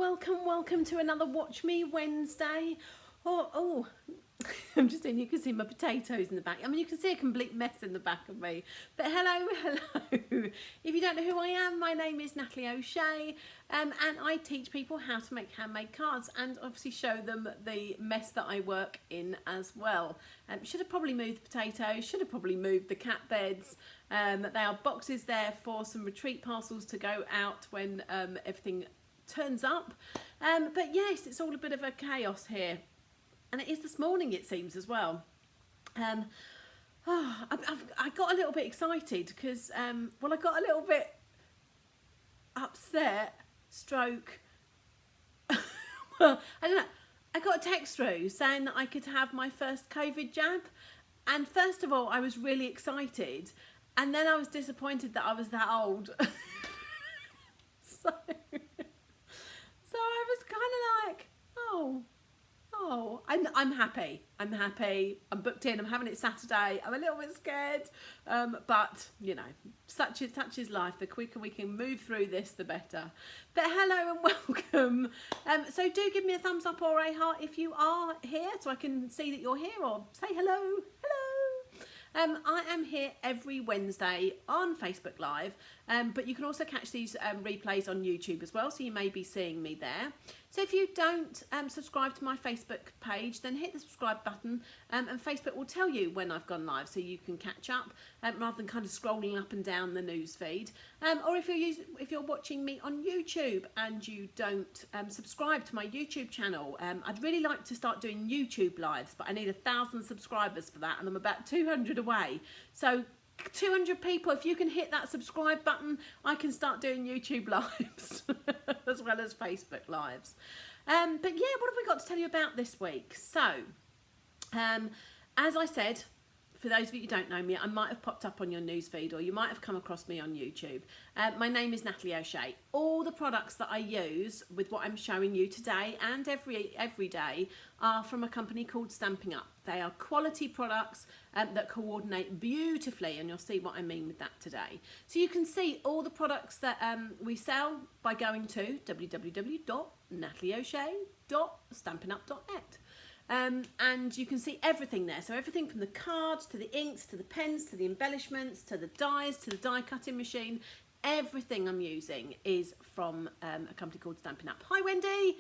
welcome to another Watch Me Wednesday. Oh, I'm just saying, you can see my potatoes in the back. I mean, you can see a complete mess in the back of me. But hello. If you don't know who I am, my name is Natalie O'Shea, and I teach people how to make handmade cards and obviously show them the mess that I work in as well. Should have probably moved the potatoes, should have probably moved the cat beds. They are boxes there for some retreat parcels to go out when everything turns up. But yes, it's all a bit of a chaos here. And it is this morning, it seems, as well. I got a little bit excited because, I got a little bit upset, well, I don't know. I got a text through saying that I could have my first COVID jab. And first of all, I was really excited. And then I was disappointed that I was that old. So I was kind of like, I'm happy. I'm booked in. I'm having it Saturday. I'm a little bit scared, but you know, such is life. The quicker we can move through this, the better. But hello and welcome. So do give me a thumbs up or a heart if you are here, so I can see that you're here, or say hello. I am here every Wednesday on Facebook Live, but you can also catch these replays on YouTube as well, so you may be seeing me there. So if you don't subscribe to my Facebook page, then hit the subscribe button, and Facebook will tell you when I've gone live, so you can catch up rather than kind of scrolling up and down the news feed. Or if you're watching me on YouTube and you don't subscribe to my YouTube channel, I'd really like to start doing YouTube lives, but I need 1,000 subscribers for that, and I'm about 200 away. So 200 people, if you can hit that subscribe button, I can start doing YouTube lives as well as Facebook lives. But yeah, what have we got to tell you about this week? So, as I said, for those of you who don't know me, I might have popped up on your newsfeed, or you might have come across me on YouTube. My name is Natalie O'Shea. All the products that I use with what I'm showing you today and every day are from a company called Stampin' Up. They are quality products that coordinate beautifully, and you'll see what I mean with that today. So you can see all the products that we sell by going to www.natalieoshea.stampinup.net. And you can see everything there. So everything from the cards to the inks to the pens to the embellishments to the dies to the die cutting machine. Everything I'm using is from a company called Stampin' Up. Hi Wendy!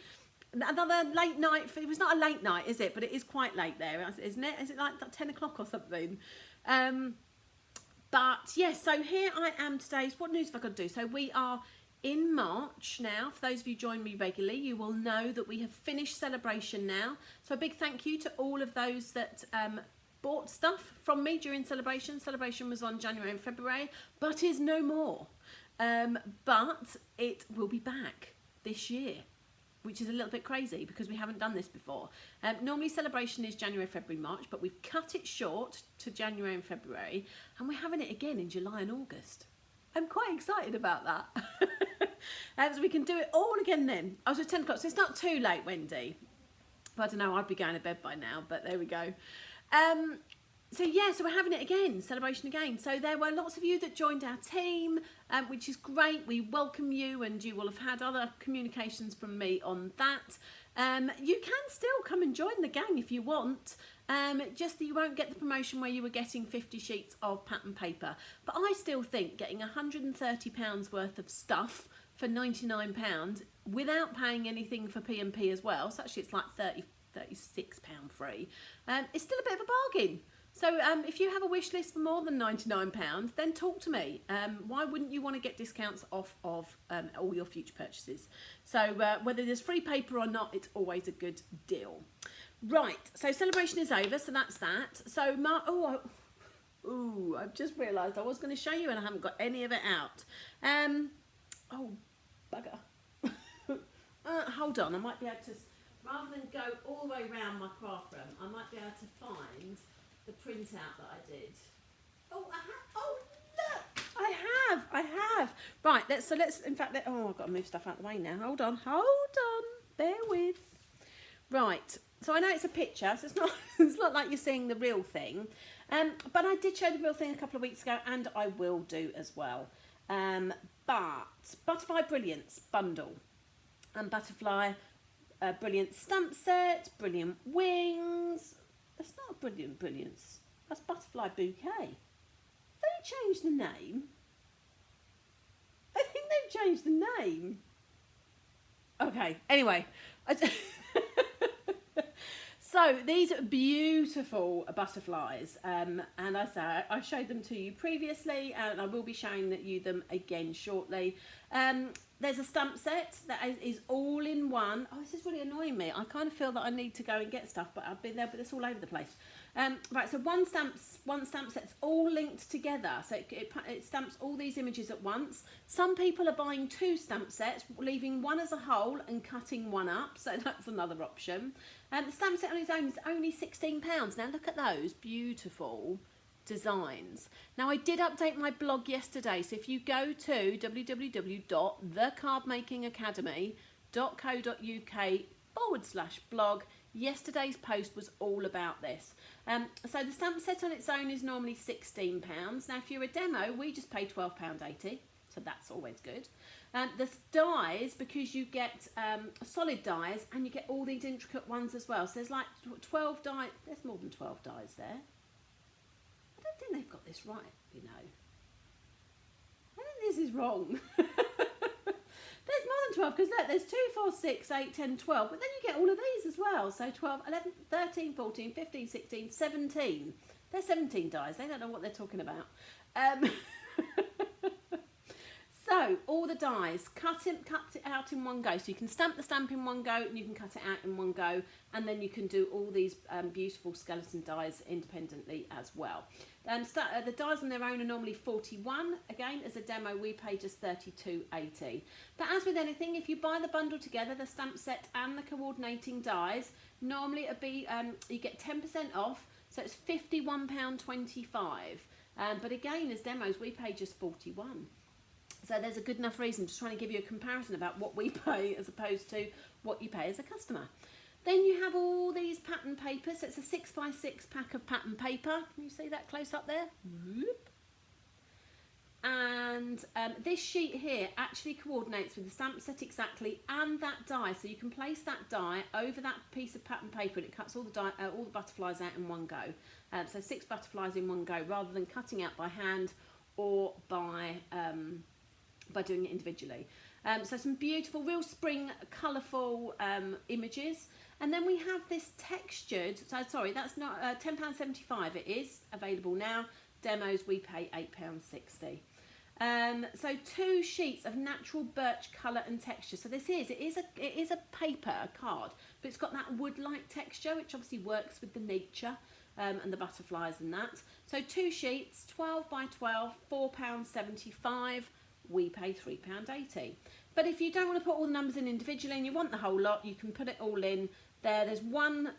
Another late night. It was not a late night, is it? But it is quite late there, isn't it? Is it like 10 o'clock or something? But yes, so here I am today. What news have I got to do? So we are in March now. For those of you who join me regularly, you will know that we have finished Celebration now. So a big thank you to all of those that bought stuff from me during Celebration. Celebration was on January and February, but is no more. But it will be back this year, which is a little bit crazy because we haven't done this before. Normally Celebration is January, February, March, but we've cut it short to January and February, and we're having it again in July and August. I'm quite excited about that. So we can do it all again then. I was at 10 o'clock, so it's not too late, Wendy. But I don't know, I'd be going to bed by now, but there we go. So yeah, so we're having it again, Celebration again. So there were lots of you that joined our team, which is great. We welcome you, and you will have had other communications from me on that. You can still come and join the gang if you want. Just that you won't get the promotion where you were getting 50 sheets of pattern paper. But I still think getting £130 worth of stuff for £99 without paying anything for P&P as well, so actually it's like £36 free, it's still a bit of a bargain. So if you have a wish list for more than £99, then talk to me. Why wouldn't you want to get discounts off of all your future purchases? So whether there's free paper or not, it's always a good deal. Right, so Celebration is over, so that's that. So I've just realised I was going to show you and I haven't got any of it out. Oh, bugger. Hold on, I might be able to, rather than go all the way around my craft room, I might be able to find the printout that I did. Oh, look, I have. Right, let's, in fact, I've got to move stuff out of the way now. Hold on, bear with. Right, so I know it's a picture, so it's not like you're seeing the real thing. But I did show the real thing a couple of weeks ago, and I will do as well. But Butterfly Brilliance bundle. and butterfly Brilliant stamp set, Brilliant wings. That's not a Brilliance. That's Butterfly Bouquet. They changed the name. I think they've changed the name. Okay, anyway. So these are beautiful butterflies, and I showed them to you previously, and I will be showing you them again shortly. There's a stamp set that is all in one. Oh, this is really annoying me. I kind of feel that I need to go and get stuff, but I've been there, but it's all over the place. Right, so one stamp set's all linked together, so it stamps all these images at once. Some people are buying 2 stamp sets, leaving one as a whole and cutting one up, so that's another option. The stamp set on its own is only £16. Now look at those beautiful designs. Now I did update my blog yesterday, so if you go to www.thecardmakingacademy.co.uk/blog, yesterday's post was all about this. So the stamp set on its own is normally £16. Now if you're a demo, we just pay £12.80, so that's always good. The dies, because you get solid dies and you get all these intricate ones as well. So there's like 12 dies. There's more than 12 dies there. I don't think they've got this right, you know. I think this is wrong. There's more than 12, because look, there's 2, 4, 6, 8, 10, 12, but then you get all of these as well. So 12, 11, 13, 14, 15, 16, 17. There's 17 dies. They don't know what they're talking about. So all the dies, cut it out in one go. So you can stamp the stamp in one go, and you can cut it out in one go, and then you can do all these beautiful skeleton dies independently as well. The dies on their own are normally 41. Again, as a demo, we pay just £32.80. But as with anything, if you buy the bundle together, the stamp set and the coordinating dies, normally it'll be you get 10% off, so it's £51.25. But again, as demos, we pay just 41. So there's a good enough reason, just trying to give you a comparison about what we pay as opposed to what you pay as a customer. Then you have all these pattern papers. So it's a 6x6 pack of pattern paper. Can you see that close up there? Whoop. And this sheet here actually coordinates with the stamp set exactly, and that die. So you can place that die over that piece of pattern paper, and it cuts all the butterflies out in one go. So 6 butterflies in one go, rather than cutting out by hand or by doing it individually. So some beautiful, real spring, colourful images. And then we have this textured, so sorry, that's not £10.75. It is available now. Demos, we pay £8.60. So 2 sheets of natural birch colour and texture. So it is a paper, a card, but it's got that wood-like texture, which obviously works with the nature and the butterflies and that. So 2 sheets, 12 by 12, £4.75. We pay £3.80. But if you don't want to put all the numbers in individually and you want the whole lot, you can put it all in there. There's one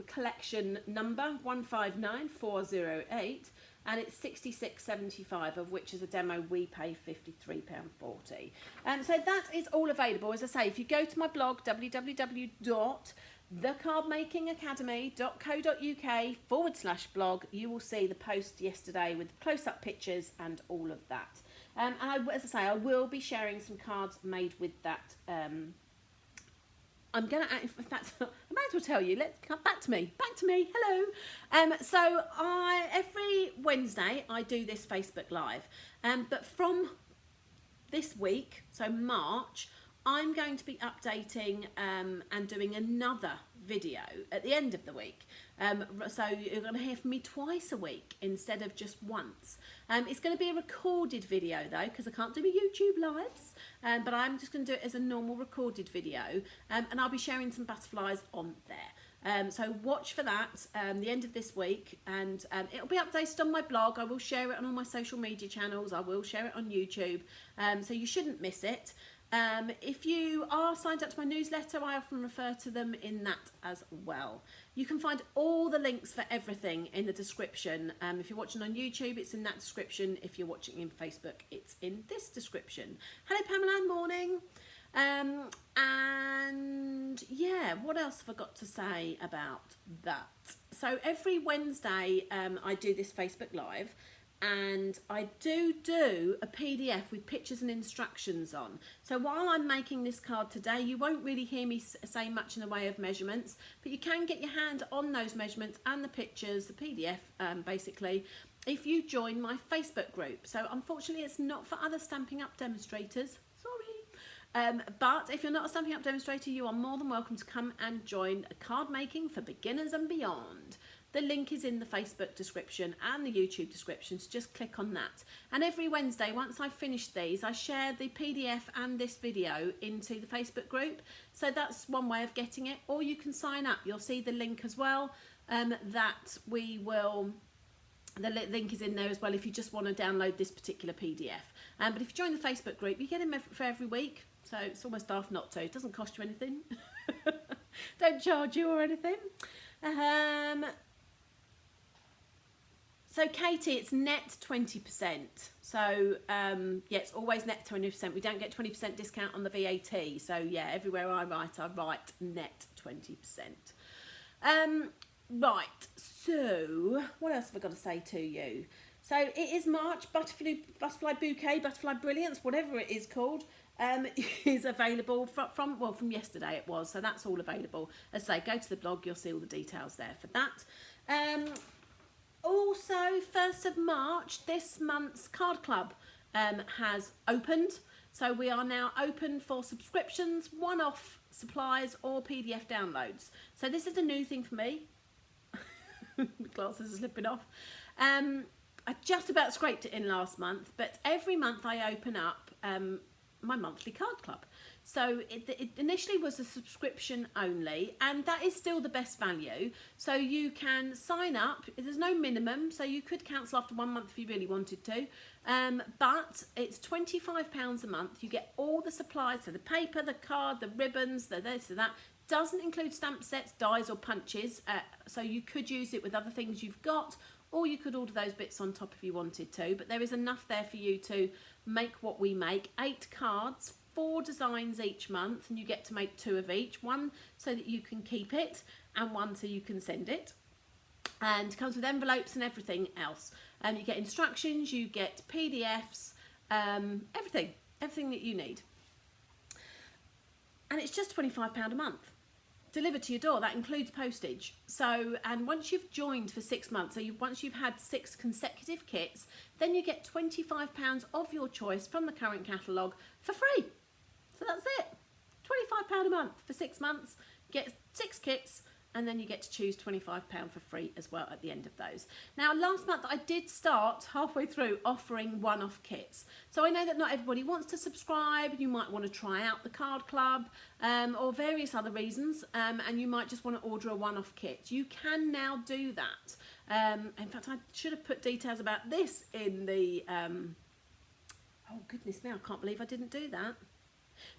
collection number, 159408, and it's £66.75, of which as a demo we pay £53.40. So that is all available. As I say, if you go to my blog, www.thecardmakingacademy.co.uk/blog, you will see the post yesterday with close-up pictures and all of that. And as I say, I will be sharing some cards made with that. I'm going to, in fact, I might as well tell you, let's come back to me, hello. So every Wednesday I do this Facebook Live, but from this week, so March, I'm going to be updating and doing another video at the end of the week. So you're going to hear from me twice a week instead of just once. It's going to be a recorded video though, because I can't do my YouTube lives, but I'm just going to do it as a normal recorded video, and I'll be sharing some butterflies on there. So watch for that the end of this week, and it'll be updated on my blog. I will share it on all my social media channels. I will share it on YouTube, so you shouldn't miss it. If you are signed up to my newsletter, I often refer to them in that as well. You can find all the links for everything in the description. If you're watching on YouTube, it's in that description. If you're watching in Facebook, it's in this description. Hello Pamela, morning. And yeah, what else have I got to say about that? So every Wednesday I do this Facebook Live, and I do a PDF with pictures and instructions on. So while I'm making this card today, you won't really hear me say much in the way of measurements, but you can get your hand on those measurements and the pictures, the PDF basically, if you join my Facebook group. So unfortunately it's not for other Stampin' Up demonstrators, sorry. But if you're not a Stampin' Up demonstrator, you are more than welcome to come and join a card making for beginners and beyond. The link is in the Facebook description and the YouTube description, so just click on that. And every Wednesday, once I've finished these, I share the PDF and this video into the Facebook group. So that's one way of getting it, or you can sign up. You'll see the link as well, that we will... The link is in there as well if you just want to download this particular PDF. But if you join the Facebook group, you get them for every week. So it's almost daft not to. It doesn't cost you anything. Don't charge you or anything. So Katie, it's net 20%. So yeah, it's always net 20%. We don't get 20% discount on the VAT. So yeah, everywhere I write net 20%. Right, so what else have I got to say to you? So it is March, Butterfly Bouquet, Butterfly Brilliance, whatever it is called, is available from yesterday it was, so that's all available. As I say, go to the blog, you'll see all the details there for that. Also, 1st of March, this month's card club has opened. So we are now open for subscriptions, one-off supplies or PDF downloads. So this is a new thing for me. The glasses are slipping off. I just about scraped it in last month, but every month I open up my monthly card club. So it initially was a subscription only, and that is still the best value. So you can sign up, there's no minimum, so you could cancel after 1 month if you really wanted to, but it's £25 a month. You get all the supplies, so the paper, the card, the ribbons, the this, and that. Doesn't include stamp sets, dies or punches, so you could use it with other things you've got, or you could order those bits on top if you wanted to, but there is enough there for you to make what we make. 8 cards, 4 designs each month, and you get to make 2 of each, one so that you can keep it and one so you can send it, and comes with envelopes and everything else. You get instructions, you get PDFs, everything that you need, and it's just £25 a month delivered to your door. That includes postage. So, and once you've joined for 6 months, so once you've had 6 consecutive kits, then you get £25 of your choice from the current catalogue for free. So that's it. £25 a month for 6 months. Get 6 kits, and then you get to choose £25 for free as well at the end of those. Now, last month I did start halfway through offering one-off kits. So I know that not everybody wants to subscribe. You might want to try out the card club or various other reasons, and you might just want to order a one-off kit. You can now do that. In fact, I should have put details about this in the... oh goodness me, I can't believe I didn't do that.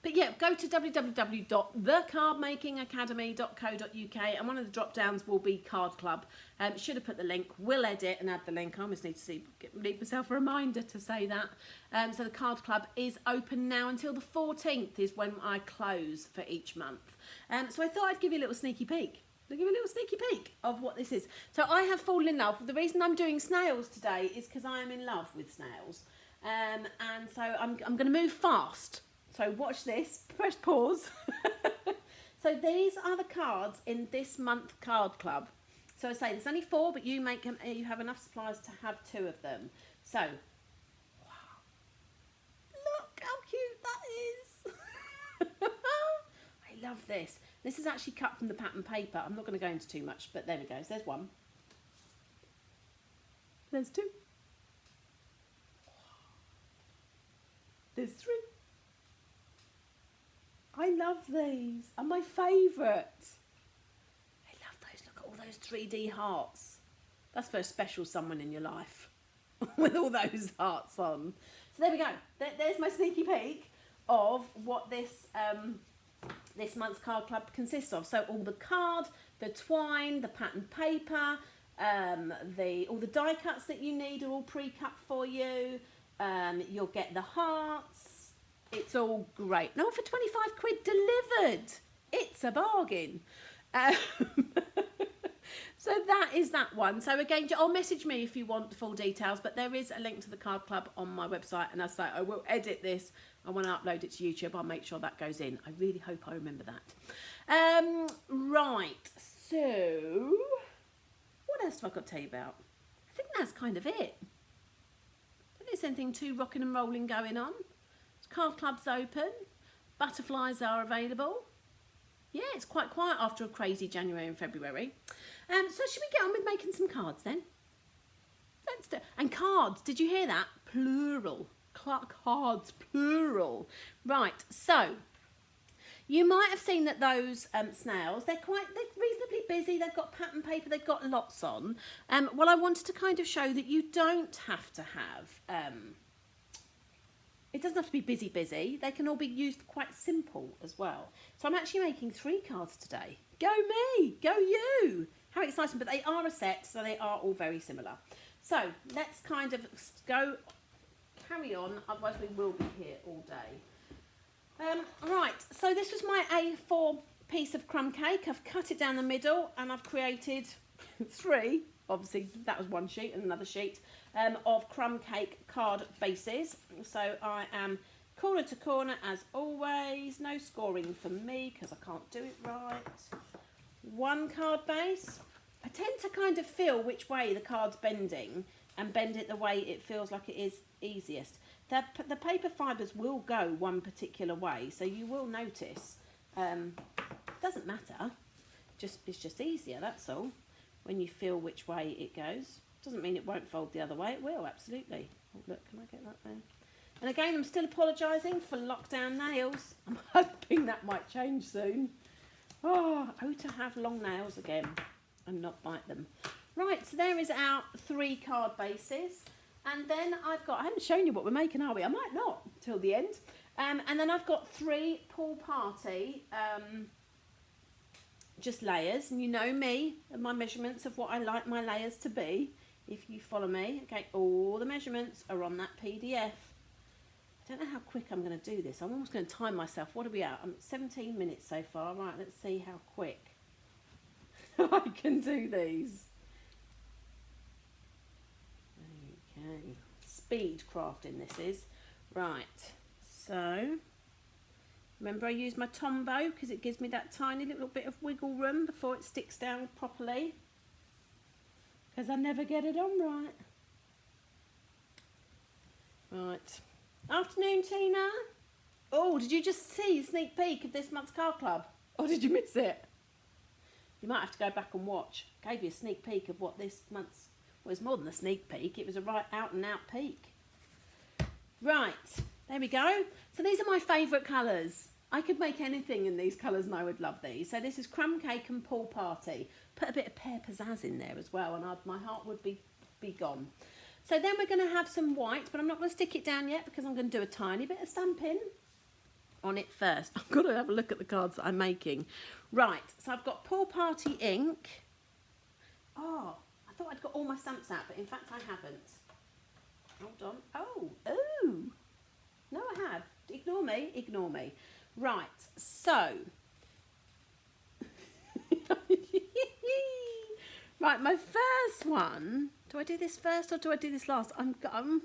But yeah, go to www.thecardmakingacademy.co.uk, and one of the drop downs will be Card Club. Should have put the link. We'll edit and add the link. I almost need to leave myself a reminder to say that. So the Card Club is open now until the 14th is when I close for each month. So I thought I'd give you a little sneaky peek. I'll give you a little sneaky peek of what this is. So I have fallen in love. The reason I'm doing snails today is because I am in love with snails. And so I'm going to move fast. So watch this, press pause. So these are the cards in this month card club. So I say there's only 4, but you have enough supplies to have 2 of them. So, wow, look how cute that is. I love this. This is actually cut from the pattern paper. I'm not going to go into too much, but there we go. So there's 1. There's 2. There's 3. I love these. Are my favourite. I love those. Look at all those 3D hearts. That's for a special someone in your life with all those hearts on. So there we go. There's my sneaky peek of what this this month's card club consists of. So all the card, the twine, the pattern paper, all the die cuts that you need are all pre-cut for you. You'll get the hearts. It's all great. No, for 25 quid delivered. It's a bargain. So that is that one. So again, or message me if you want the full details, but there is a link to the card club on my website, and as I say, I will edit this, and when I upload it to YouTube, I'll make sure that goes in. I really hope I remember that. Right, so what else have I got to tell you about? I think that's kind of it. I don't think there's anything too rocking and rolling going on. Card club's open, butterflies are available. Yeah, it's quite quiet after a crazy January and February. So should we get on with making some cards then? Let's do. And cards, did you hear that? Plural. Cards, plural. Right, so you might have seen that those snails, they're reasonably busy. They've got pattern paper, they've got lots on. Well, I wanted to kind of show that you don't have to have... it doesn't have to be busy. They can all be used quite simple as well. So I'm actually making 3 cards today. Go me, go you. How exciting, but they are a set, so they are all very similar. So let's kind of carry on, otherwise we will be here all day. Right, so this was my A4 piece of crumb cake. I've cut it down the middle and I've created 3, obviously that was one sheet and another sheet, of crumb cake card bases. So I am corner to corner as always, no scoring for me because I can't do it right. 1 card base. I tend to kind of feel which way the card's bending and bend it the way it feels like it is easiest. The paper fibres will go one particular way, so you will notice. Doesn't matter, it's just easier, that's all. When you feel which way it goes. Doesn't mean it won't fold the other way, it will, absolutely. Oh, look, can I get that there? And again, I'm still apologising for lockdown nails. I'm hoping that might change soon. Oh, to have long nails again and not bite them. Right, so there is our 3 card bases. And then I've got, I haven't shown you what we're making, are we? I might not till the end. And then I've got 3 pool party just layers. And you know me and my measurements of what I like my layers to be. If you follow me, okay, all the measurements are on that PDF. I don't know how quick I'm going to do this. I'm almost going to time myself. What are we at? I'm at 17 minutes so far. Right, let's see how quick I can do these. Okay, speed crafting this is. Right, so remember I use my Tombow because it gives me that tiny little bit of wiggle room before it sticks down properly. Because I never get it on right. Right. Afternoon, Tina. Oh, did you just see a sneak peek of this month's card club? Or did you miss it? You might have to go back and watch. Gave you a sneak peek of what this month's... Well, it was more than a sneak peek. It was a right out and out peek. Right. There we go. So these are my favourite colours. I could make anything in these colours and I would love these. So this is crumb cake and pool party. Put a bit of pear pizzazz in there as well and my heart would be gone. So then we're going to have some white, but I'm not going to stick it down yet because I'm going to do a tiny bit of Stampin' on it first. I've got to have a look at the cards that I'm making. Right, so I've got pool party ink. Oh, I thought I'd got all my stamps out, but in fact I haven't. Hold on. Oh, no I have. Ignore me, ignore me. Right, so... Right, my first one... Do I do this first or do I do this last? I'm going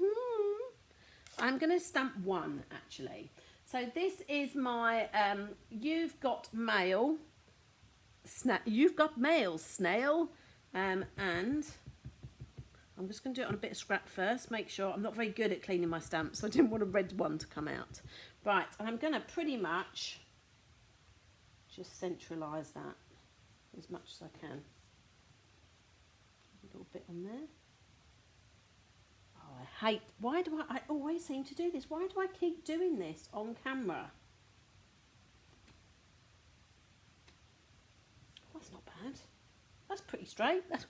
to stamp 1, actually. So this is my You've Got Mail, Snail, and I'm just going to do it on a bit of scrap first. Make sure, I'm not very good at cleaning my stamps, so I didn't want a red one to come out. Right, and I'm going to pretty much just centralise that as much as I can. A little bit on there. Oh, I hate, I always seem to do this. Why do I keep doing this on camera? Oh, that's not bad. That's pretty straight. That's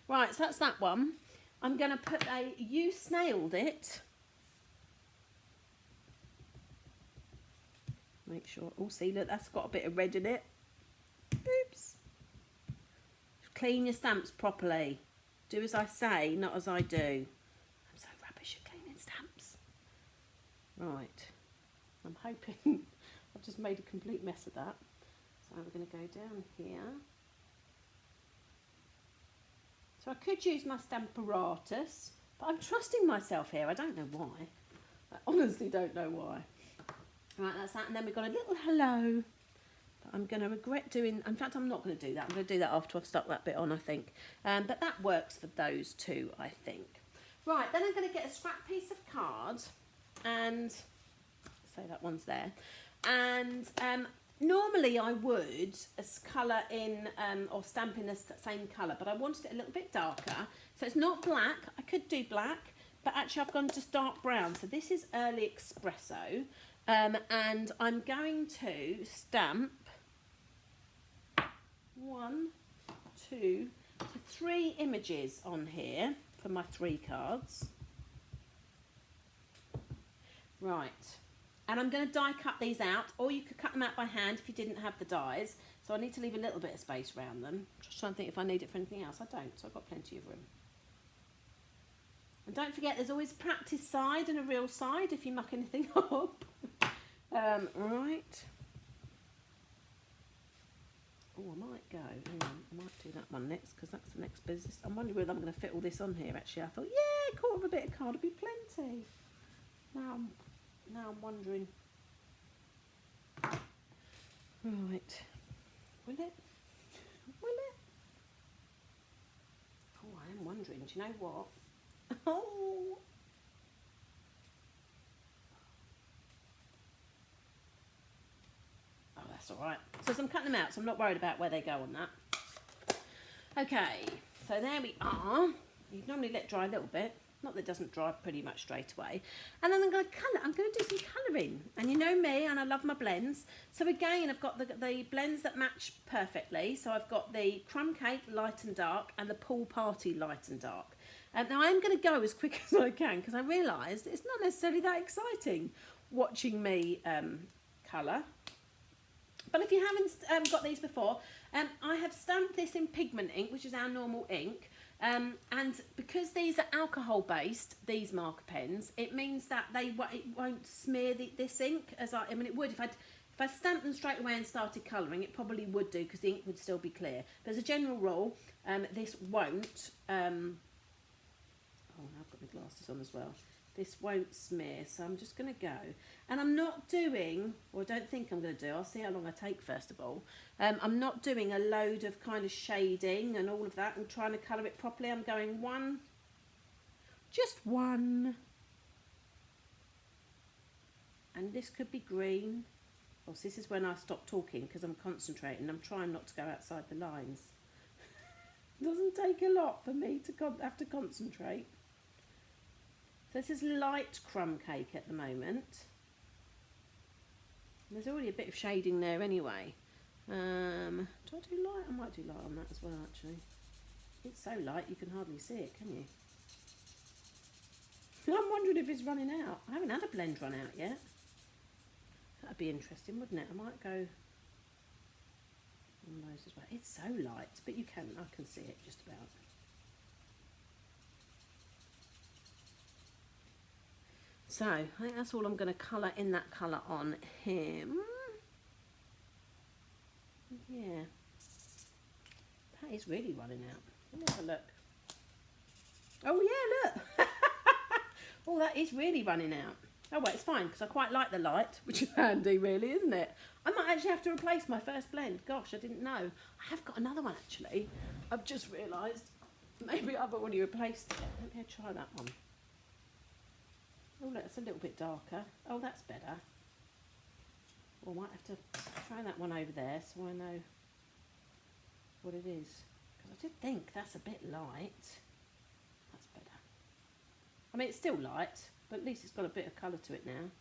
right, so that's that one. I'm going to put a You Snailed It. Make sure, oh see, look, that's got a bit of red in it. Oops. Clean your stamps properly. Do as I say, not as I do. I'm so rubbish at cleaning stamps. Right. I'm hoping I've just made a complete mess of that. So we're going to go down here. So I could use my Stamparatus, but I'm trusting myself here. I don't know why. I honestly don't know why. Right, that's that. And then we've got a little hello. But I'm going to regret doing... In fact, I'm not going to do that. I'm going to do that after I've stuck that bit on, I think. But that works for those two, I think. Right, then I'm going to get a scrap piece of card. And... So that one's there. And... normally I would colour in or stamp in the same colour, but I wanted it a little bit darker. So it's not black. I could do black, but actually I've gone just dark brown. So this is Early Espresso. And I'm going to stamp 1, 2, 3 images on here for my 3 cards. Right. And I'm going to die cut these out, or you could cut them out by hand if you didn't have the dies. So I need to leave a little bit of space around them. Just trying to think if I need it for anything else. I don't, so I've got plenty of room. And don't forget, there's always a practice side and a real side if you muck anything up. Right. Oh, I might go. Hang on, I might do that one next because that's the next business. I'm wondering whether I'm going to fit all this on here. Actually, I thought, yeah, quarter of a bit of card would be plenty. Now I'm wondering. Right. Will it? Will it? Oh, I am wondering. Do you know what? Oh. Oh, that's all right. So I'm cutting them out, so I'm not worried about where they go on that. Okay. So there we are. You normally let dry a little bit. Not that it doesn't dry pretty much straight away. And then I'm going to colour. I'm going to do some colouring. And you know me, and I love my blends. So again, I've got the blends that match perfectly. So I've got the Crumb Cake Light and Dark and the Pool Party Light and Dark. Now I'm going to go as quick as I can because I realised it's not necessarily that exciting watching me colour. But if you haven't got these before, I have stamped this in pigment ink, which is our normal ink. And because these are alcohol based, these marker pens, it means that it won't smear this ink as I mean it would if I stamped them straight away and started colouring, it probably would do because the ink would still be clear. But as a general rule, this won't. Oh, now I've got my glasses on as well. This won't smear, so I'm just going to go. And I'm not doing, or I don't think I'm going to do, I'll see how long I take first of all. I'm not doing a load of kind of shading and all of that and trying to colour it properly. I'm going just one. And this could be green. Oh, so this is when I stop talking because I'm concentrating. I'm trying not to go outside the lines. It doesn't take a lot for me to have to concentrate. So this is light crumb cake at the moment. There's already a bit of shading there anyway. Do I do light? I might do light on that as well actually. It's so light you can hardly see it, can you? I'm wondering if it's running out. I haven't had a blend run out yet. That'd be interesting, wouldn't it? I might go on those as well. It's so light, but I can see it just about. So, I think that's all I'm going to colour in that colour on him. Yeah. That is really running out. Let me have a look. Oh, yeah, look. Oh, that is really running out. Oh, well, it's fine, because I quite like the light, which is handy, really, isn't it? I might actually have to replace my first blend. Gosh, I didn't know. I have got another one, actually. I've just realised. Maybe I've already replaced it. Let me try that one. Oh, look, it's a little bit darker. Oh, that's better. Well, I might have to try that one over there so I know what it is. Because I did think that's a bit light. That's better. I mean, it's still light, but at least it's got a bit of colour to it now.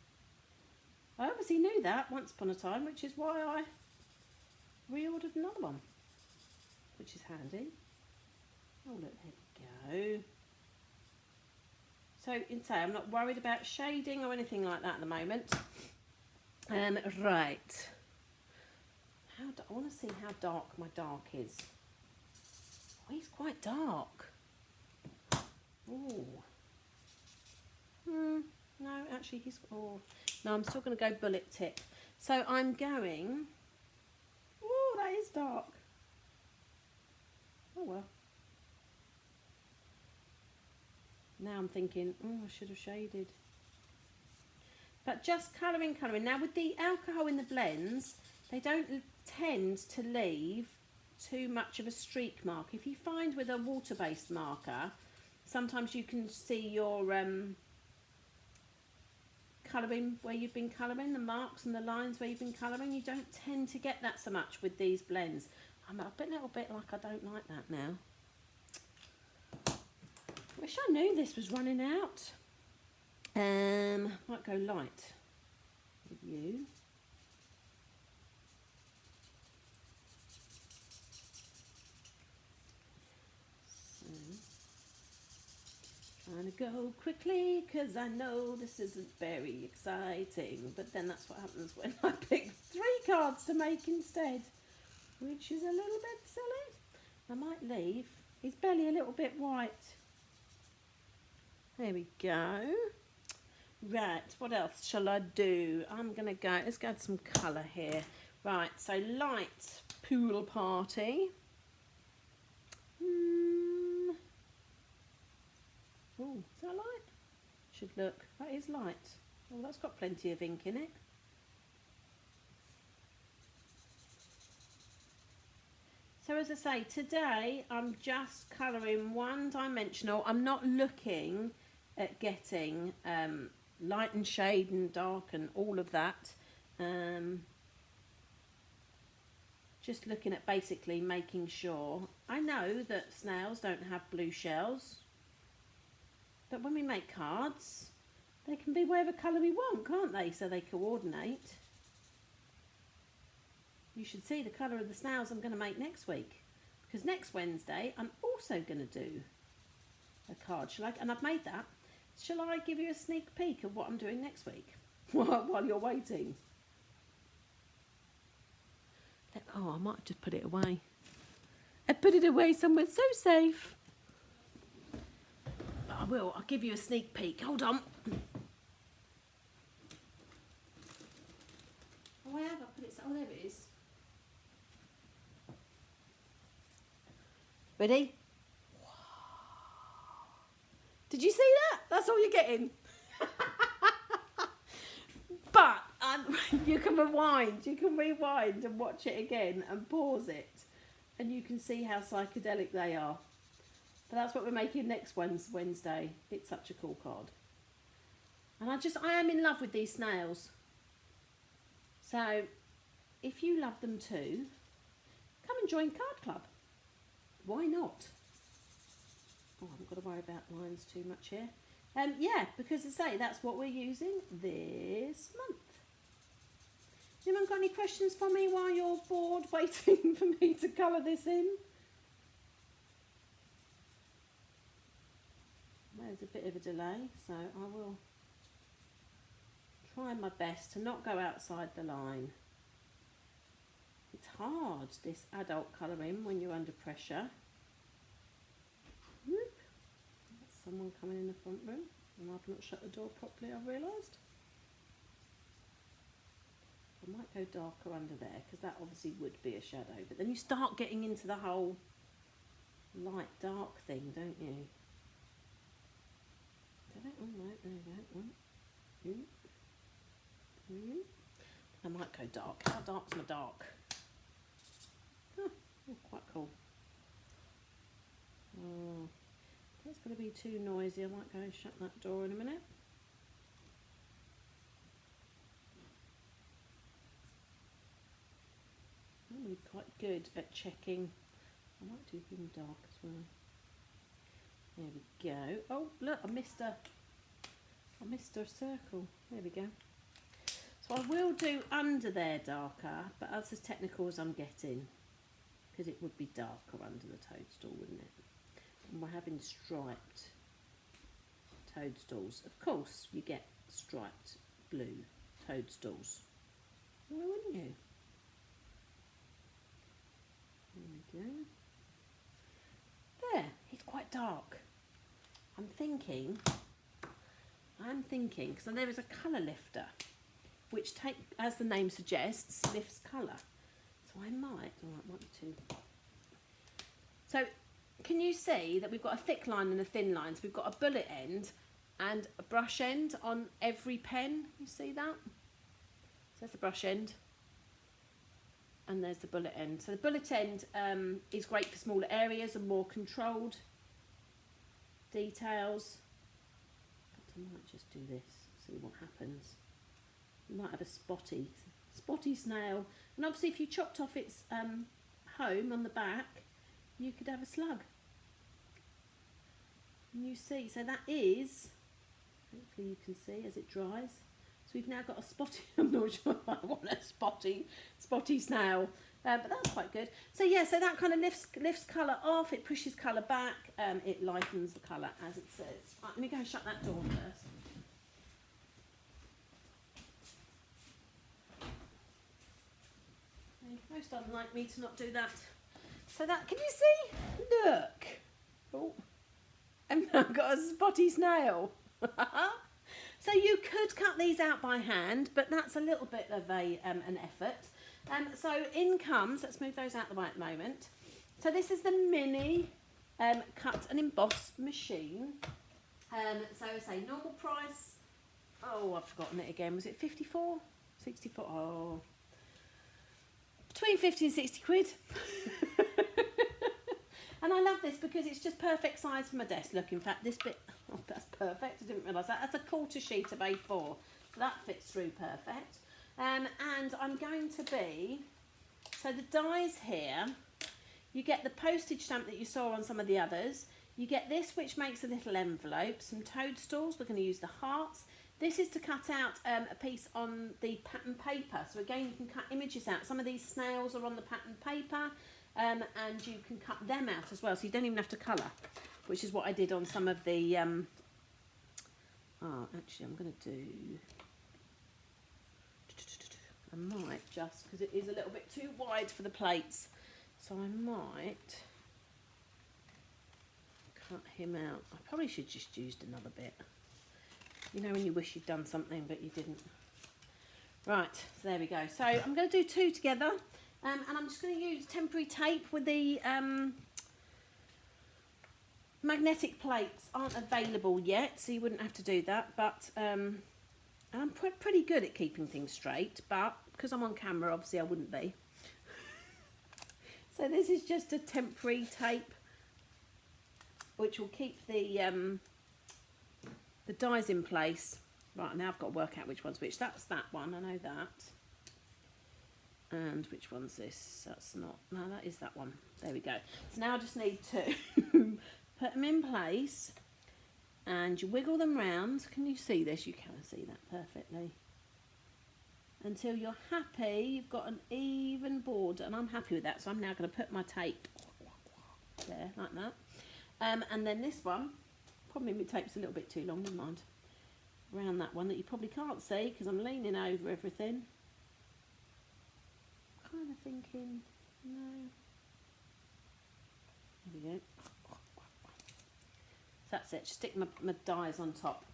I obviously knew that once upon a time, which is why I reordered another one, which is handy. Oh, look, there we go. So, I'm not worried about shading or anything like that at the moment. Right. I want to see how dark my dark is. Oh, he's quite dark. Oh. No, actually, he's... Oh. No, I'm still going to go bullet tip. So, I'm going... Oh, that is dark. Oh, well. Now I'm thinking, oh, I should have shaded. But just colouring. Now with the alcohol in the blends, they don't tend to leave too much of a streak mark. If you find with a water-based marker, sometimes you can see your colouring where you've been colouring, the marks and the lines where you've been colouring. You don't tend to get that so much with these blends. I'm a little bit like I don't like that now. Wish I knew this was running out. Might go light with you. So, trying to go quickly because I know this isn't very exciting, but then that's what happens when I pick 3 cards to make instead, which is a little bit silly. I might leave his belly a little bit white. There we go. Right, what else shall I do? I'm going to go, let's go add some colour here. Right, so light pool party. Oh, is that light? Should look, that is light. Oh, that's got plenty of ink in it. So as I say, today I'm just colouring one-dimensional. I'm not looking at getting light and shade and dark and all of that. Just looking at basically making sure. I know that snails don't have blue shells, but when we make cards, they can be whatever colour we want, can't they? So they coordinate. You should see the colour of the snails I'm going to make next week, because next Wednesday I'm also going to do a card. And I've made that. Shall I give you a sneak peek of what I'm doing next week while you're waiting? Oh, I might have just put it away. I put it away somewhere so safe. But I will. I'll give you a sneak peek. Hold on. Oh, I have. I put it. Oh, there it is. Ready? Wow. Did you see that? That's all you're getting. But you can rewind. You can rewind and watch it again and pause it, and you can see how psychedelic they are. But that's what we're making next Wednesday. It's such a cool card. And I am in love with these snails. So if you love them too, come and join Card Club. Why not? Oh, I haven't got to worry about lines too much here. Yeah, because as I say, that's what we're using this month. Anyone got any questions for me while you're bored waiting for me to colour this in? There's a bit of a delay, so I will try my best to not go outside the line. It's hard, this adult colouring, when you're under pressure. Whoop. That's someone coming in the front room, and I've not shut the door properly, I've realised. I might go darker under there, because that obviously would be a shadow. But then you start getting into the whole light-dark thing, don't you? Oh, no, there we go. I might go dark. How dark's my dark? Oh, quite cool. Oh, that's going to be too noisy. I might go and shut that door in a minute. I'm really quite good at checking. I might do them dark as well. There we go. Oh, look, I missed a circle. There we go. So I will do under there darker, but that's as technical as I'm getting, because it would be darker under the toadstool, wouldn't it? And we're having striped toadstools. Of course, you get striped blue toadstools. Why wouldn't you? There we go. There, it's quite dark. I'm thinking, because there is a colour lifter, which, as the name suggests, lifts colour. So I might, oh, it might be too. So can you see that we've got a thick line and a thin line? So we've got a bullet end and a brush end on every pen. You see that? So there's the brush end and there's the bullet end. So the bullet end is great for smaller areas and more controlled details. But I might just do this, see what happens. You might have a spotty snail. And obviously if you chopped off its home on the back, you could have a slug. And you see, so that is, hopefully you can see as it dries. So we've now got a spotty, I'm not sure if I want a spotty snail, but that's quite good. So yeah, so that kind of lifts colour off, it pushes colour back, it lightens the colour as it says. Right, let me go and shut that door first. Most unlike me to not do that. So that, can you see? Look. Oh, and I've got a spotty snail. So you could cut these out by hand, but that's a little bit of an effort. So in comes, let's move those out the way at the moment. So this is the mini cut and emboss machine. So I say normal price, oh, I've forgotten it again. Was it 54? 64? Oh, between 50 and 60 quid. And I love this because it's just perfect size for my desk. Look, in fact, this bit, oh, that's perfect. I didn't realise that. That's a quarter sheet of A4, so that fits through perfect. And I'm going to be, so the dies here, you get the postage stamp that you saw on some of the others. You get this, which makes a little envelope, some toadstools. We're going to use the hearts. This is to cut out a piece on the pattern paper. So again, you can cut images out. Some of these snails are on the pattern paper. And you can cut them out as well, so you don't even have to colour, which is what I did on some of the actually I'm going to do, I might just, because it is a little bit too wide for the plates, so I might cut him out. I probably should just used another bit, you know, when you wish you'd done something but you didn't. Right, so there we go. So I'm going to do two together. And I'm just going to use temporary tape with the magnetic plates aren't available yet, so you wouldn't have to do that. But I'm pretty good at keeping things straight, but because I'm on camera, obviously I wouldn't be. So this is just a temporary tape, which will keep the dies in place. Right, now I've got to work out which one's which. That's that one, I know that. And which one's this? That's not, no, that is that one. There we go. So now I just need to put them in place and you wiggle them round. Can you see this? You can see that perfectly. Until you're happy, you've got an even border, and I'm happy with that. So I'm now going to put my tape there, like that. And then this one, probably my tape's a little bit too long, never mind. Around that one that you probably can't see because I'm leaning over everything. Kind of thinking, no. There we go. So that's it. Just stick my dies on top.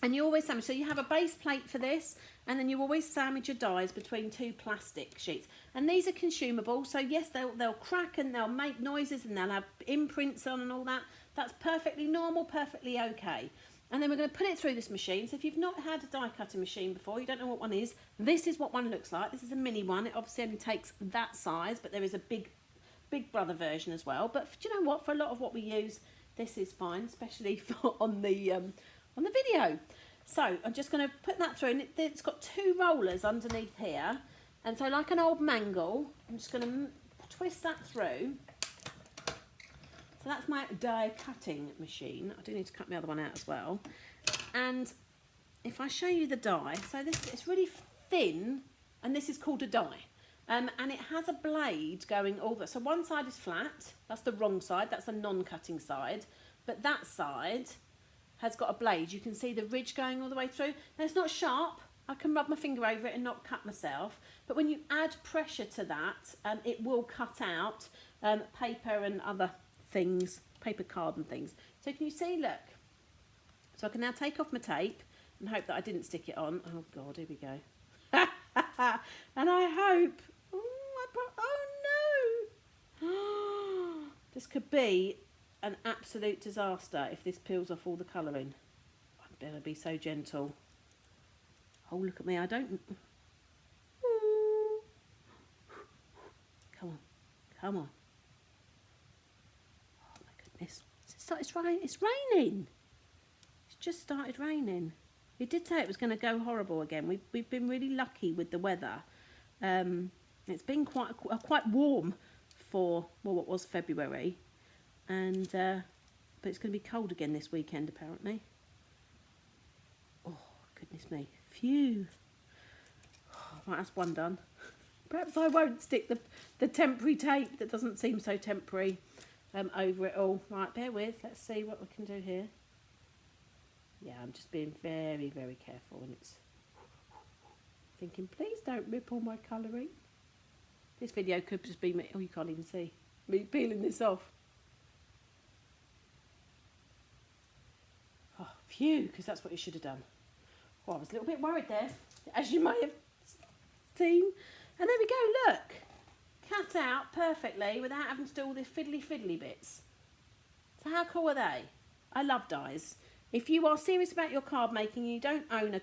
And you always sandwich. So you have a base plate for this, and then you always sandwich your dies between two plastic sheets. And these are consumable. So yes, they'll crack and they'll make noises and they'll have imprints on and all that. That's perfectly normal, perfectly okay. And then we're going to put it through this machine. So if you've not had a die cutting machine before, you don't know what one is, this is what one looks like. This is a mini one. It obviously only takes that size, but there is a big brother version as well. But do you know what? For a lot of what we use, this is fine, especially for on the video. So I'm just going to put that through, and it's got two rollers underneath here. And so like an old mangle, I'm just going to twist that through. So that's my die cutting machine. I do need to cut my other one out as well. And if I show you the die, so this, it's really thin, and this is called a die. And it has a blade going over. So one side is flat, that's the wrong side, that's the non-cutting side. But that side has got a blade. You can see the ridge going all the way through. Now it's not sharp. I can rub my finger over it and not cut myself. But when you add pressure to that, it will cut out paper and other things, paper card and things. So can you see, look, so I can now take off my tape and hope that I didn't stick it on. Oh god, here we go. And I hope, oh no, this could be an absolute disaster if this peels off all the colouring. I'd better be so gentle. Oh, look at me, I don't... Come on, come on. Oh my goodness. It's raining. It's just started raining. It did say it was going to go horrible again. We've been really lucky with the weather. It's been quite warm for, well, what was February. And but it's going to be cold again this weekend apparently. Oh, goodness me. Phew. Right, that's one done. Perhaps I won't stick the temporary tape that doesn't seem so temporary over it all. Right, bear with. Let's see what we can do here. Yeah, I'm just being very, very careful, and it's thinking, please don't rip all my colouring. This video could just be me. Oh, you can't even see me peeling this off. Oh, phew, because that's what you should have done. Oh, I was a little bit worried there, as you may have seen. And there we go, look. Cut out perfectly without having to do all these fiddly bits. So how cool are they? I love dies. If you are serious about your card making and you don't own a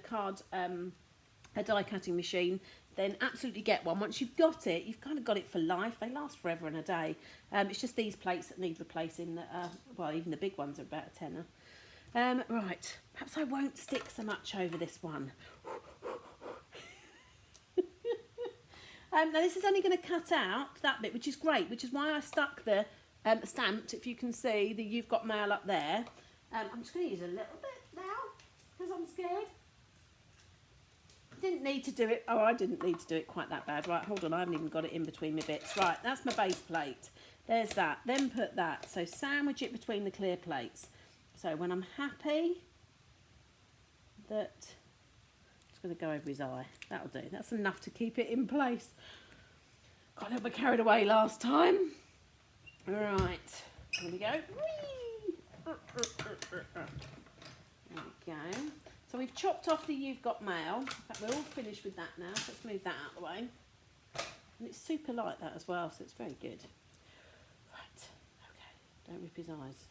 die cutting machine, then absolutely get one. Once you've got it, you've kind of got it for life. They last forever and a day. It's just these plates that need replacing. Well, even the big ones are about a tenner. Right, perhaps I won't stick so much over this one. Now this is only going to cut out that bit, which is great, which is why I stuck the stamped, if you can see, the You've Got Mail up there. I'm just going to use a little bit now, because I'm scared. Didn't need to do it. Oh, I didn't need to do it quite that bad. Right, hold on, I haven't even got it in between my bits. Right, that's my base plate. There's that. Then put that. So sandwich it between the clear plates. So when I'm happy that... going to go over his eye. That'll do. That's enough to keep it in place. Got a little bit carried away last time. Right. Here we go. Whee! There we go. So we've chopped off the You've Got Mail. In fact, we're all finished with that now. So let's move that out of the way. And it's super light, that as well, so it's very good. Right. Okay. Don't rip his eyes.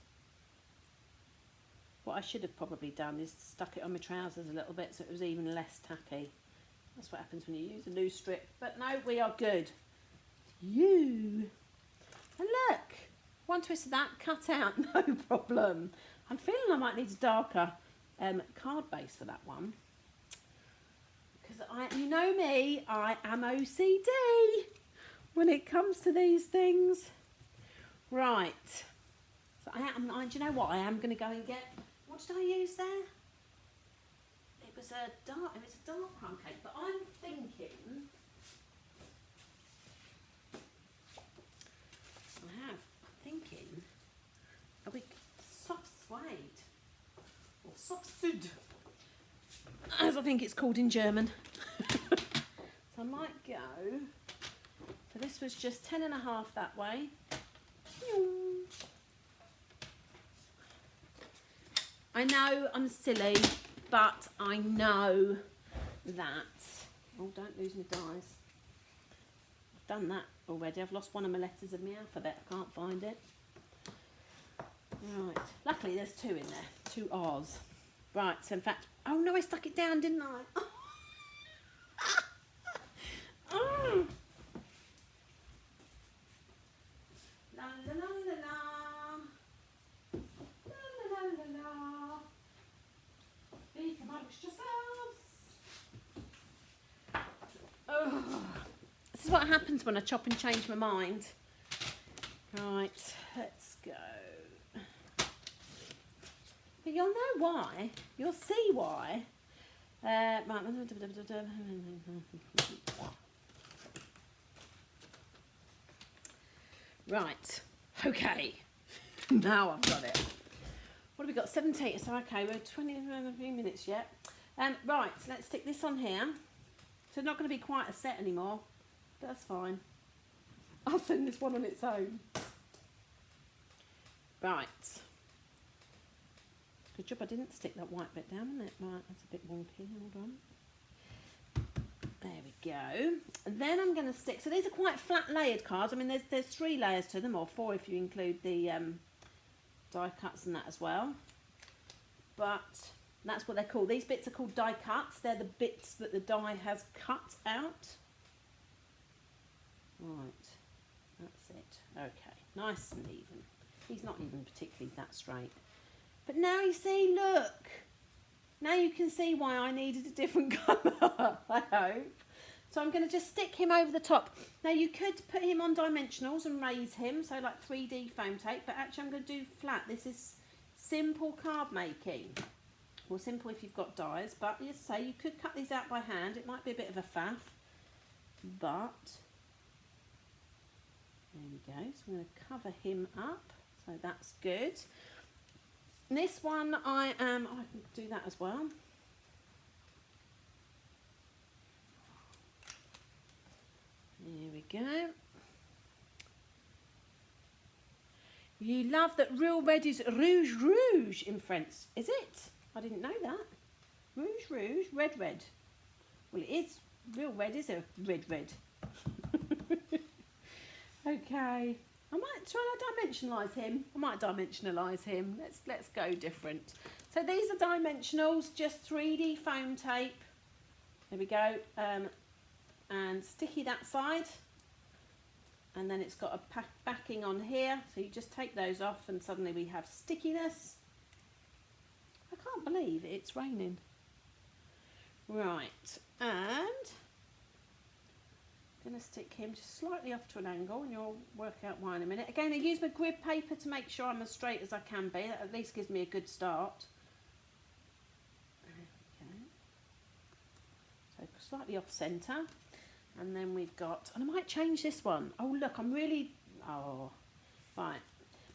What I should have probably done is stuck it on my trousers a little bit so it was even less tacky. That's what happens when you use a new strip. But no, we are good. And look, one twist of that, cut out, no problem. I'm feeling I might need a darker card base for that one. Because you know me, I am OCD when it comes to these things. Right. So do you know what? I am going to go and get... What did I use there? It was a dark crumb cake, but I'm thinking... a big soft suede, or soft sud, as I think it's called in German. So I might go... So this was just 10.5 that way. I know I'm silly, but I know that... Oh, don't lose my dies. I've done that already. I've lost one of my letters of my alphabet. I can't find it. Right. Luckily, there's 2 in there. 2 R's. Right, so in fact... Oh, no, I stuck it down, didn't I? Oh. La la la la la. La la la la la. Be amongst yourselves. Oh. This is what happens when I chop and change my mind. Right, let's go. But you'll know why. You'll see why. Right. Okay. Now I've got it. What have we got? 17. So okay, we're 20 a few minutes yet. Right. So let's stick this on here. So it's not going to be quite a set anymore. But that's fine. I'll send this one on its own. Right. Good job I didn't stick that white bit down, isn't it? Right, that's a bit wonky. Hold on. There we go. And then I'm going to stick... So these are quite flat layered cards. I mean, there's 3 layers to them, or 4 if you include the die cuts and that as well. But that's what they're called. These bits are called die cuts. They're the bits that the die has cut out. Right, that's it. Okay, nice and even. He's not even particularly that straight. But now you see, look. Now you can see why I needed a different colour, I hope. So I'm going to just stick him over the top. Now you could put him on dimensionals and raise him, so like 3D foam tape, but actually I'm going to do flat. This is simple card making. Well, simple if you've got dies, but as I say, you could cut these out by hand. It might be a bit of a faff, but there we go. So I'm going to cover him up, so that's good. And this one I can do that as well. There we go. You love that real red is rouge rouge in French, is it? I didn't know that. Rouge rouge, red red. Well, it is. Real red is a red red. Okay. I might try to dimensionalise him. I might dimensionalise him. Let's go different. So these are dimensionals, just 3D foam tape. There we go. And sticky that side. And then it's got a backing on here. So you just take those off and suddenly we have stickiness. I can't believe it's raining. Right. And I'm going to stick him just slightly off to an angle, and you'll work out why in a minute. Again, I use my grid paper to make sure I'm as straight as I can be. That at least gives me a good start. Okay. So slightly off centre. And then we've got, and I might change this one. Oh, look, I'm really, oh, right.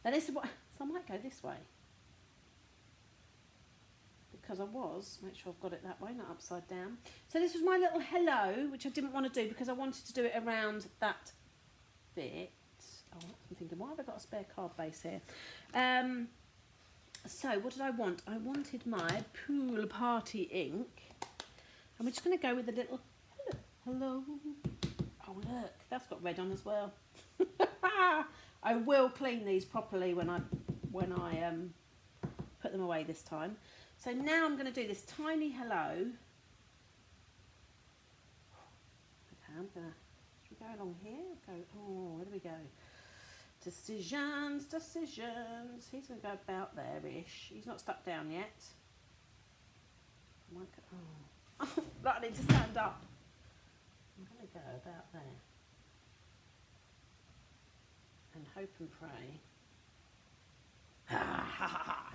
Now this is what, so I might go this way. Because make sure I've got it that way, not upside down. So this was my little hello, which I didn't want to do because I wanted to do it around that bit. Oh, I'm thinking, why have I got a spare card base here? So what did I want? I wanted my pool party ink. And we're just going to go with a little hello. Oh, look, that's got red on as well. I will clean these properly when I put them away this time. So now I'm going to do this tiny hello. Okay, should we go along here? Where do we go? Decisions. He's going to go about there-ish. He's not stuck down yet. Oh, I need to stand up. I'm going to go about there. And hope and pray. Ha ha ha ha.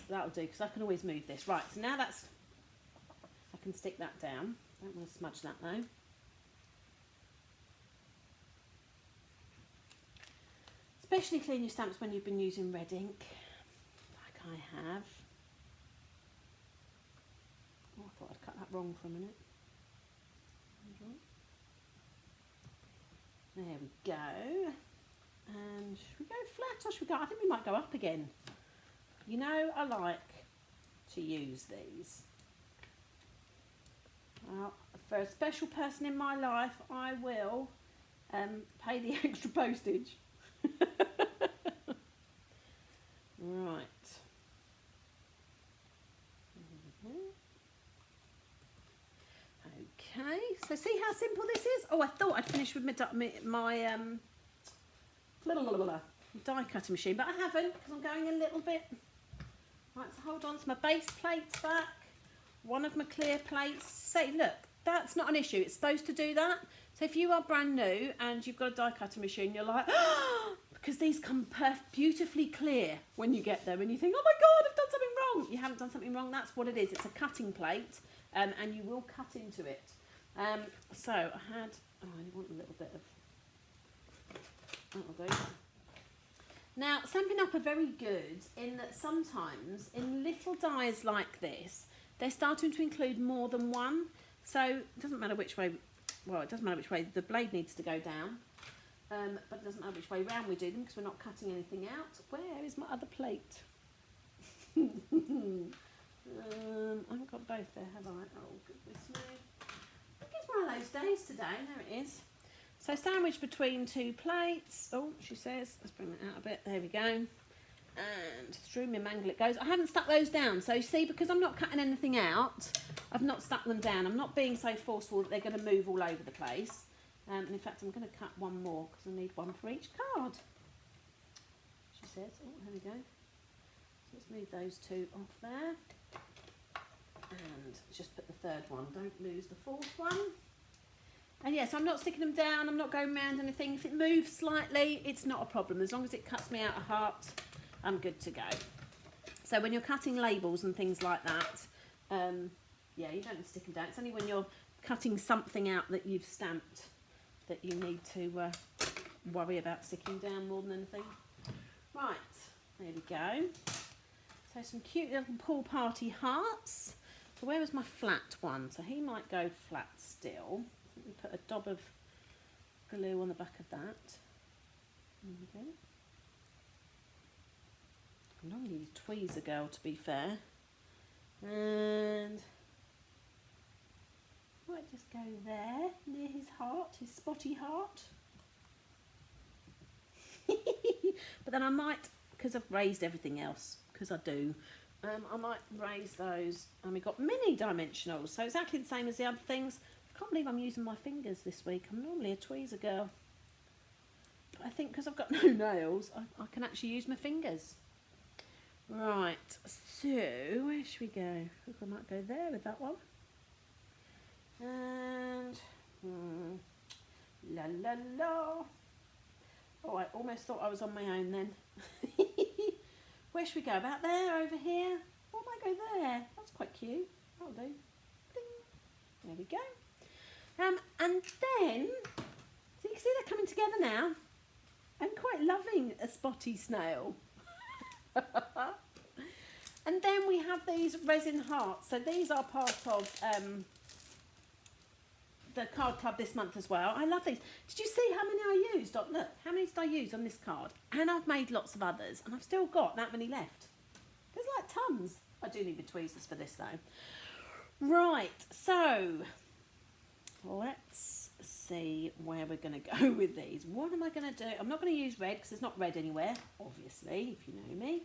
That'll do, because I can always move this. Right, so now I can stick that down. Don't want to smudge that though. Especially clean your stamps when you've been using red ink, like I have. Oh, I thought I'd cut that wrong for a minute. There we go. And should we go flat or should we go? I think we might go up again. You know, I like to use these. Well, for a special person in my life, I will pay the extra postage. Right. Okay, so see how simple this is? Oh, I thought I'd finished with my die cutting machine, but I haven't because I'm going a little bit. Right, so hold on, so my base plate's back, one of my clear plates. Say, look, that's not an issue. It's supposed to do that. So if you are brand new and you've got a die cutting machine, you're like, because these come beautifully clear when you get them and you think, oh my God, I've done something wrong. You haven't done something wrong. That's what it is. It's a cutting plate and you will cut into it. So I had, I want a little bit of, that'll do. Now, Stampin' Up! Are very good in that sometimes in little dies like this, they're starting to include more than one. So it doesn't matter which way, well, it doesn't matter which way the blade needs to go down, but it doesn't matter which way round we do them because we're not cutting anything out. Where is my other plate? I haven't got both there, have I? Oh, goodness me. I think it's one of those days today. There it is. So sandwiched between two plates. Oh, she says, let's bring that out a bit. There we go. And stream and mangle it goes. I haven't stuck those down. So you see, because I'm not cutting anything out, I've not stuck them down. I'm not being so forceful that they're going to move all over the place. And in fact, I'm going to cut one more because I need one for each card. She says, oh, here we go. So let's move those two off there. And just put the third one. Don't lose the fourth one. And yes, I'm not sticking them down. I'm not going around anything. If it moves slightly, it's not a problem. As long as it cuts me out a heart, I'm good to go. So when you're cutting labels and things like that, yeah, you don't stick them down. It's only when you're cutting something out that you've stamped that you need to worry about sticking down more than anything. Right, there we go. So some cute little pool party hearts. So where was my flat one? So he might go flat still. Let me put a dab of glue on the back of that. There we go. I normally use tweezer girl, to be fair. And might just go there near his heart, his spotty heart. But then I might, because I've raised everything else, because I do, I might raise those. And we've got mini dimensionals, so exactly the same as the other things. I can't believe I'm using my fingers this week. I'm normally a tweezer girl. But I think because I've got no nails, I can actually use my fingers. Right, so where should we go? I think I might go there with that one. And la la la. Oh, I almost thought I was on my own then. Where should we go? About there, over here? Or might go there? That's quite cute. That'll do. Ding. There we go. And then, so you can see they're coming together now. I'm quite loving a spotty snail. And then we have these resin hearts. So these are part of the card club this month as well. I love these. Did you see how many I used? Oh, look, how many did I use on this card? And I've made lots of others, and I've still got that many left. There's like tons. I do need the tweezers for this though. Right, so let's see where we're going to go with these. What am I going to do? I'm not going to use red because there's not red anywhere, obviously, if you know me.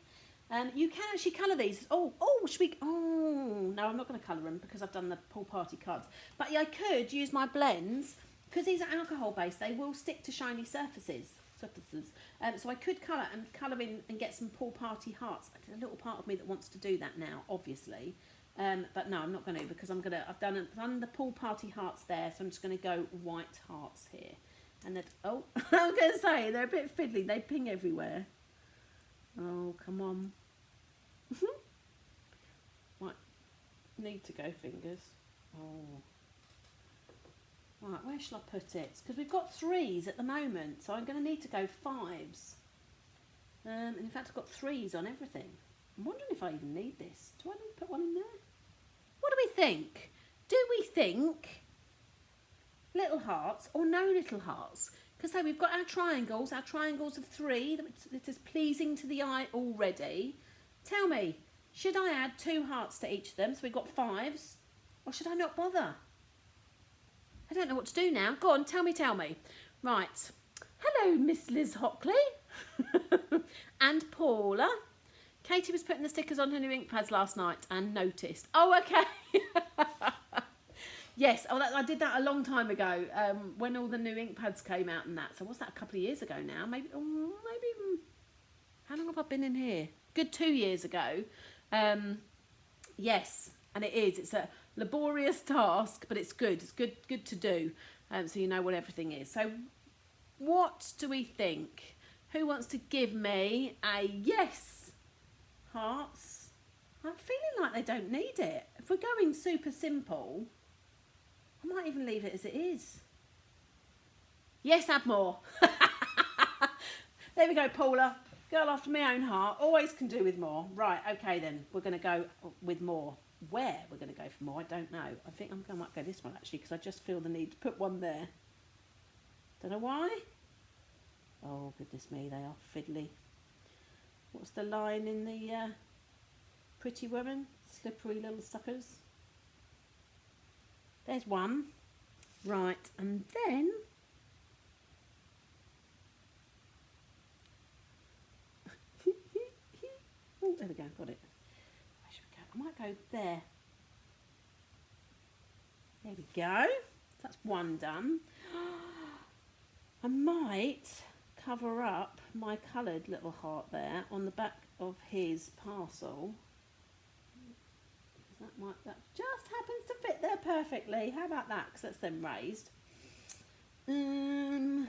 You can actually colour these. Oh, should we? Oh, no, I'm not going to colour them because I've done the pool party cards. But yeah, I could use my blends because these are alcohol based. They will stick to shiny surfaces. So I could colour in and get some pool party hearts. There's a little part of me that wants to do that now, obviously. But no, I'm not going to because I've done the pool party hearts there. So I'm just going to go white hearts here. And that, oh, I was going to say they're a bit fiddly. They ping everywhere. Oh, come on. Right, need to go fingers. Oh. Right, where shall I put it? Because we've got 3s at the moment, so I'm going to need to go 5s. And in fact, I've got 3s on everything. I'm wondering if I even need this. Do I need to put one in there? What do we think? Do we think little hearts or no little hearts? Because so we've got our triangles of 3, that is pleasing to the eye already. Tell me, should I add 2 hearts to each of them, so we've got 5s, or should I not bother? I don't know what to do now. Go on, tell me. Right. Hello, Miss Liz Hockley. And Paula. Katie was putting the stickers on her new ink pads last night and noticed. Oh, okay. Yes, I did that a long time ago when all the new ink pads came out and that. So what's that, a couple of years ago now? Maybe how long have I been in here? Good 2 years ago. Yes, and it is. It's a laborious task, but it's good. It's good to do, so you know what everything is. So what do we think? Who wants to give me a yes? Hearts. I'm feeling like they don't need it. If we're going super simple, I might even leave it as it is. Yes, add more. There we go, Paula. Girl after my own heart. Always can do with more. Right, okay then. We're going to go with more. Where we're going to go for more, I don't know. I think I might go this one actually because I just feel the need to put one there. Don't know why. Oh, goodness me, they are fiddly. What's the line in the Pretty Woman? Slippery little suckers. There's one. Right, and then there we go, got it. Where should we go? I might go there. There we go. That's one done. I might cover up my coloured little heart there on the back of his parcel. That just happens to fit there perfectly. How about that? Because that's then raised. I'm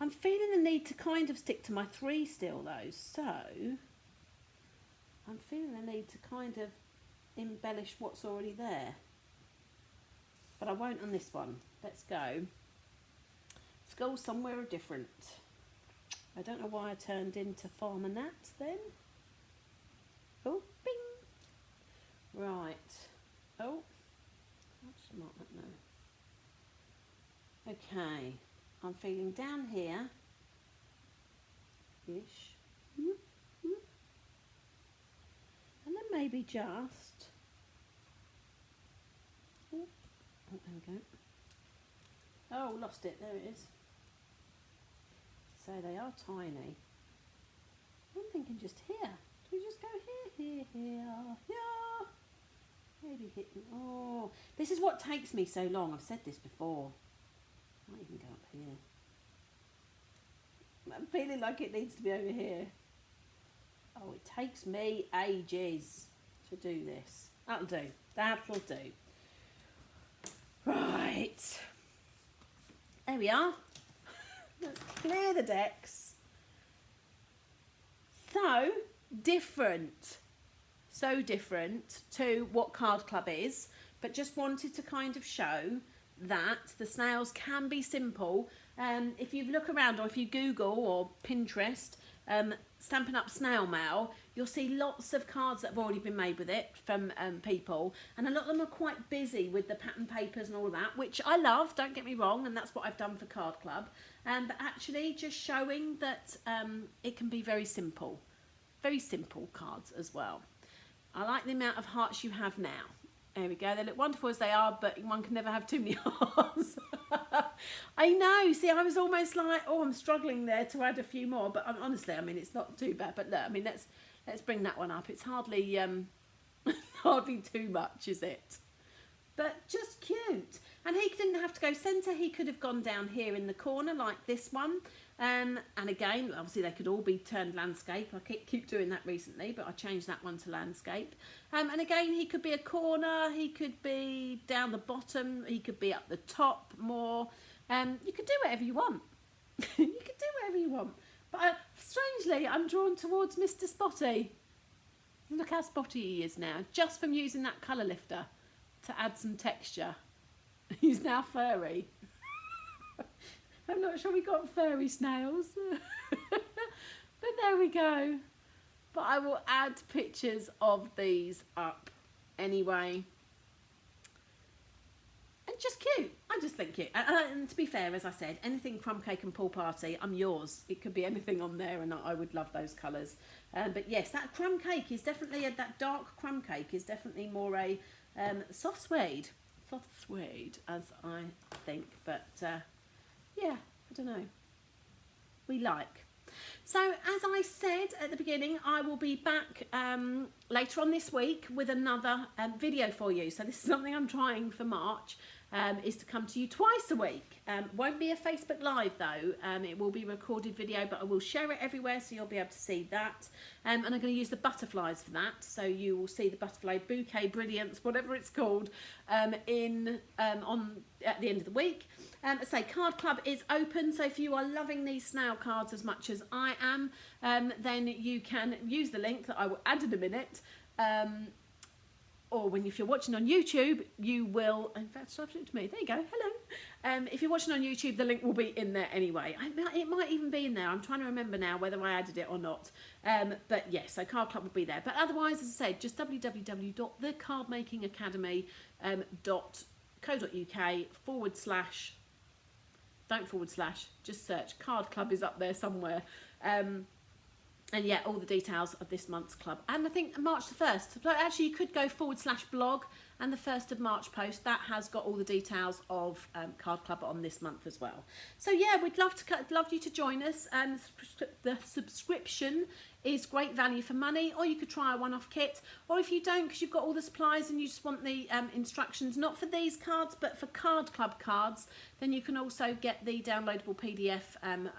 feeling the need to kind of stick to my 3 still though, so I'm feeling the need to kind of embellish what's already there. But I won't on this one. Let's go. Let's go somewhere different. I don't know why I turned into Farmer Nat then. Oh, bing. Right. Oh, I'll just mark that now. Okay, I'm feeling down here ish. And then maybe just, oh, there we go. Oh, lost it, there it is. So they are tiny. I'm thinking just here. Do we just go here? Maybe hit. Oh, this is what takes me so long. I've said this before. Might even go up here. I'm feeling like it needs to be over here. Oh, it takes me ages to do this. That'll do. That'll do. Right. There we are. Let's clear the decks. So different. So different to what Card Club is, but just wanted to kind of show that the snails can be simple. If you look around or if you Google or Pinterest Stampin' Up Snail Mail, you'll see lots of cards that have already been made with it from people, and a lot of them are quite busy with the pattern papers and all of that, which I love, don't get me wrong, and that's what I've done for Card Club, but actually just showing that it can be very simple cards as well. I like the amount of hearts you have now. There we go. They look wonderful as they are, but one can never have too many hearts. I know. See, I was almost like, oh, I'm struggling there to add a few more. But honestly, I mean, it's not too bad. But look, I mean, let's bring that one up. It's hardly hardly too much, is it? But just cute. And he didn't have to go centre. He could have gone down here in the corner like this one. And again, obviously they could all be turned landscape. I keep doing that recently, but I changed that one to landscape. And again, he could be a corner, he could be down the bottom, he could be up the top more. You could do whatever you want. You could do whatever you want. But strangely, I'm drawn towards Mr. Spotty. Look how spotty he is now, just from using that colour lifter to add some texture. He's now furry. I'm not sure we got furry snails, but there we go. But I will add pictures of these up anyway. And just cute. I just think cute. And to be fair, as I said, anything crumb cake and pool party, I'm yours. It could be anything on there, and I would love those colours. But yes, that crumb cake is definitely, that dark crumb cake is definitely more a soft suede, as I think. But yeah, I don't know. We like. So as I said at the beginning, I will be back later on this week with another video for you. So this is something I'm trying for March, is to come to you twice a week. Won't be a Facebook Live though. It will be a recorded video, but I will share it everywhere so you'll be able to see that. And I'm going to use the butterflies for that. So you will see the butterfly bouquet, Brilliance, whatever it's called, on at the end of the week. I say Card Club is open, so if you are loving these snail cards as much as I am, then you can use the link that I will add in a minute. Or if you're watching on YouTube, you will, in fact, stop it to me, there you go, hello. If you're watching on YouTube, the link will be in there anyway. It might even be in there, I'm trying to remember now whether I added it or not. But yes, so Card Club will be there. But otherwise, as I said, just www.thecardmakingacademy.co.uk/ don't / just search Card Club is up there somewhere. And yeah, all the details of this month's club. And I think March the 1st. So actually, you could go / blog and the 1st of March post. That has got all the details of Card Club on this month as well. So yeah, we'd love you to join us. The subscription is great value for money, or you could try a one-off kit, or if you don't, because you've got all the supplies and you just want the instructions, not for these cards but for Card Club cards, then you can also get the downloadable PDF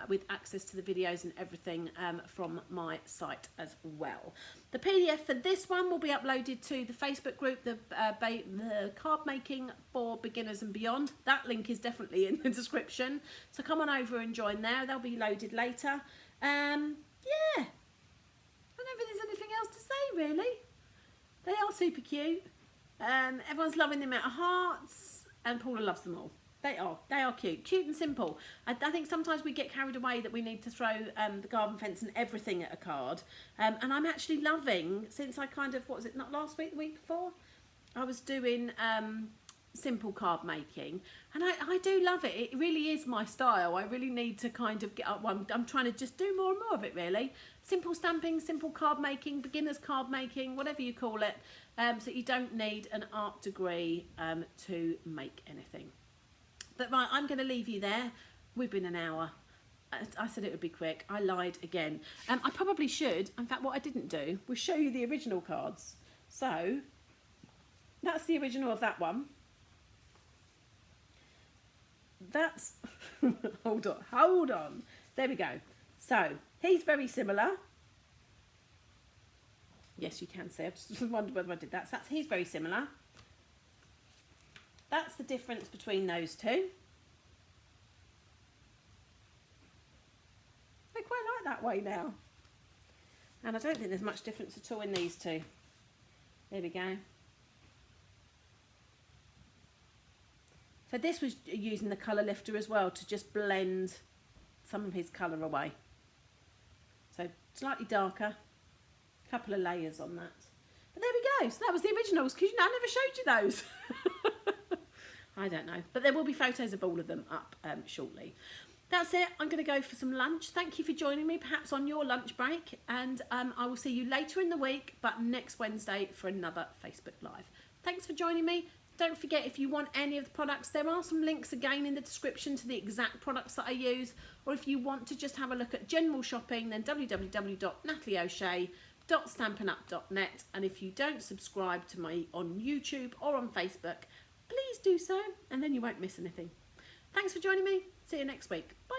with access to the videos and everything from my site as well. The PDF for this one will be uploaded to the Facebook group, the Card Making for Beginners and Beyond. That link is definitely in the description, so come on over and join there. They'll be loaded later. Yeah, I don't think there's anything else to say really. They are super cute. Everyone's loving the amount of hearts, and Paula loves them all. They are cute and simple. I think sometimes we get carried away that we need to throw the garden fence and everything at a card. And I'm actually loving, since I kind of, what was it, not last week, the week before? I was doing simple card making, and I do love it. It really is my style. I really need to kind of get up one. I'm trying to just do more and more of it really. Simple stamping, simple card making, beginners card making, whatever you call it. So you don't need an art degree to make anything. But right, I'm going to leave you there. We've been an hour. I said it would be quick. I lied again. I probably should. In fact, what I didn't do was show you the original cards. So that's the original of that one. That's hold on. There we go. So he's very similar. Yes, you can see. I just wondered whether I did that. So he's very similar. That's the difference between those two. I quite like that way now. And I don't think there's much difference at all in these two. There we go. So this was using the colour lifter as well to just blend some of his colour away. So slightly darker, a couple of layers on that. But there we go. So that was the originals, because I never showed you those. I don't know, but there will be photos of all of them up shortly. That's it. I'm going to go for some lunch. Thank you for joining me, perhaps on your lunch break, and I will see you later in the week, but next Wednesday for another Facebook Live. Thanks for joining me. Don't forget, if you want any of the products, there are some links again in the description to the exact products that I use, or if you want to just have a look at general shopping, then www.natalieoshay.stampinup.net. And if you don't subscribe to me on YouTube or on Facebook, please do so, and then you won't miss anything. Thanks for joining me. See you next week. Bye.